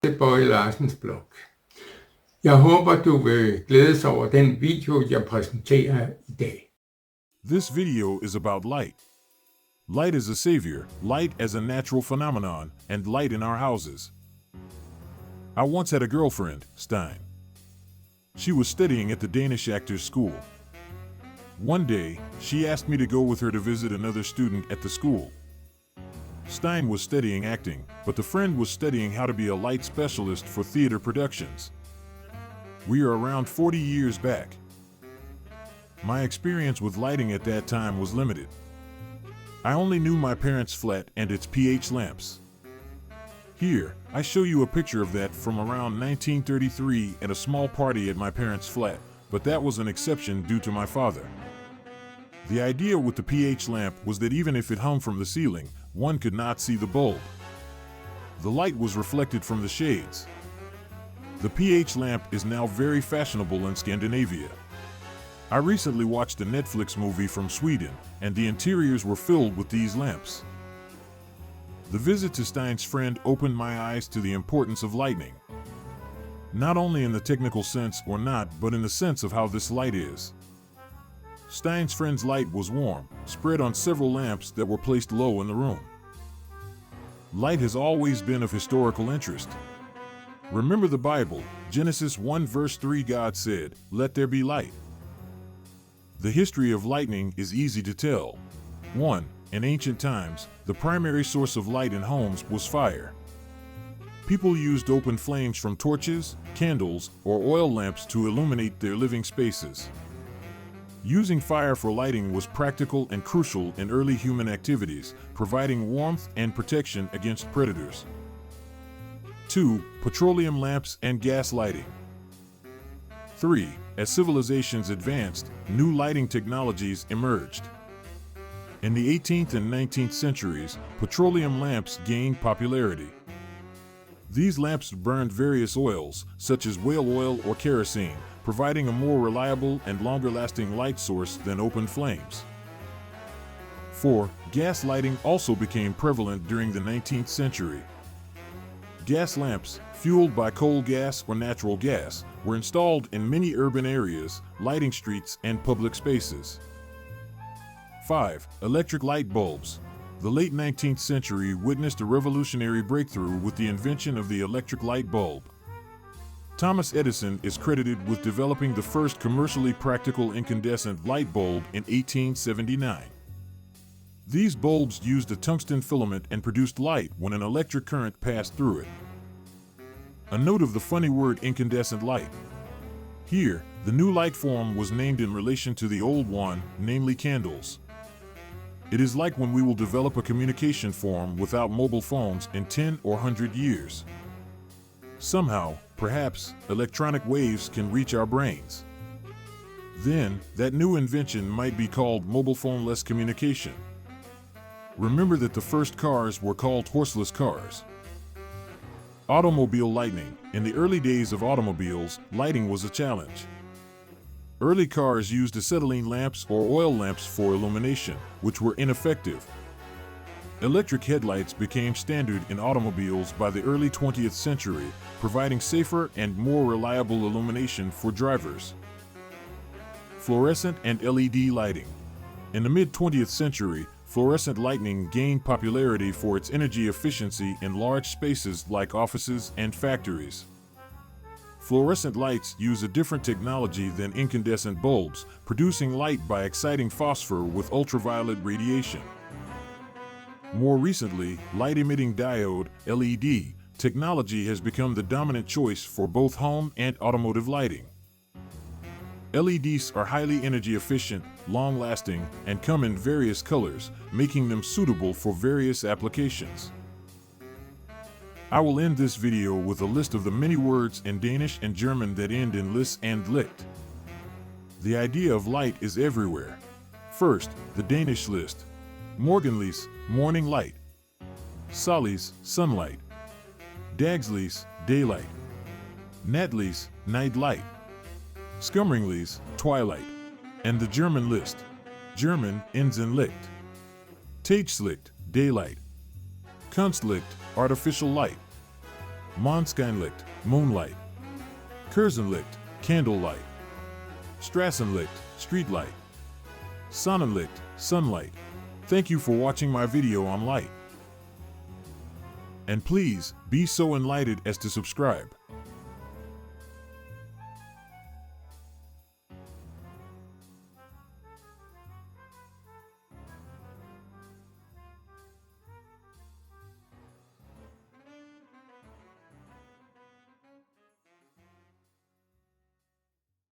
til Bøje Larsens blog. Jeg håber, du vil glædes over den video, jeg præsenterer i dag. This video is about light. Light as a savior, light as a natural phenomenon, and light in our houses. I once had a girlfriend, Stein. She was studying at the Danish actors' school. One day, she asked me to go with her to visit another student at the school. Stein was studying acting, but the friend was studying how to be a light specialist for theater productions. We are around 40 years back. My experience with lighting at that time was limited. I only knew my parents' flat and its pH lamps. Here, I show you a picture of that from around 1933 at a small party at my parents' flat, but that was an exception due to my father. The idea with the pH lamp was that even if it hung from the ceiling, one could not see the bulb. The light was reflected from the shades. The pH lamp is now very fashionable in Scandinavia. I recently watched a Netflix movie from Sweden, and the interiors were filled with these lamps. The visit to Stein's friend opened my eyes to the importance of lighting. Not only in the technical sense or not, but in the sense of how this light is. Stein's friend's light was warm, spread on several lamps that were placed low in the room. Light has always been of historical interest. Remember the Bible, Genesis 1 verse 3, God said, "Let there be light." The history of lightning is easy to tell. 1. In ancient times, the primary source of light in homes was fire. People used open flames from torches, candles, or oil lamps to illuminate their living spaces. Using fire for lighting was practical and crucial in early human activities, providing warmth and protection against predators. 2. Petroleum lamps and gas lighting. 3. As civilizations advanced, new lighting technologies emerged. In the 18th and 19th centuries, petroleum lamps gained popularity. These lamps burned various oils, such as whale oil or kerosene, providing a more reliable and longer-lasting light source than open flames. 4. Gas lighting also became prevalent during the 19th century. Gas lamps, fueled by coal gas or natural gas, were installed in many urban areas, lighting streets and public spaces. 5. Electric light bulbs. The late 19th century witnessed a revolutionary breakthrough with the invention of the electric light bulb. Thomas Edison is credited with developing the first commercially practical incandescent light bulb in 1879. These bulbs used a tungsten filament and produced light when an electric current passed through it. A note of the funny word incandescent light. Here, the new light form was named in relation to the old one, namely candles. It is like when we will develop a communication form without mobile phones in 10 or 100 years. Somehow, perhaps, electronic waves can reach our brains. Then, that new invention might be called mobile phone-less communication. Remember that the first cars were called horseless cars. Automobile lighting. In the early days of automobiles, lighting was a challenge. Early cars used acetylene lamps or oil lamps for illumination, which were ineffective. Electric headlights became standard in automobiles by the early 20th century, providing safer and more reliable illumination for drivers. Fluorescent and LED lighting. In the mid-20th century, fluorescent lighting gained popularity for its energy efficiency in large spaces like offices and factories. Fluorescent lights use a different technology than incandescent bulbs, producing light by exciting phosphor with ultraviolet radiation. More recently, light-emitting diode (LED) technology has become the dominant choice for both home and automotive lighting. LEDs are highly energy efficient, long-lasting, and come in various colors, making them suitable for various applications. I will end this video with a list of the many words in Danish and German that end in lis and licht. The idea of light is everywhere. First, the Danish list. Morgenlys, morning light. Sollys, sunlight. Dagslys, daylight. Natlys, night light. Skumringlys, twilight. And the German list. German ends in licht. Tageslicht, daylight. Kunstlicht, artificial light. Mondscheinlicht, moonlight. Kerzenlicht, candlelight. Strassenlicht, streetlight. Sonnenlicht, sunlight. Thank you for watching my video on light. And please, be so enlightened as to subscribe.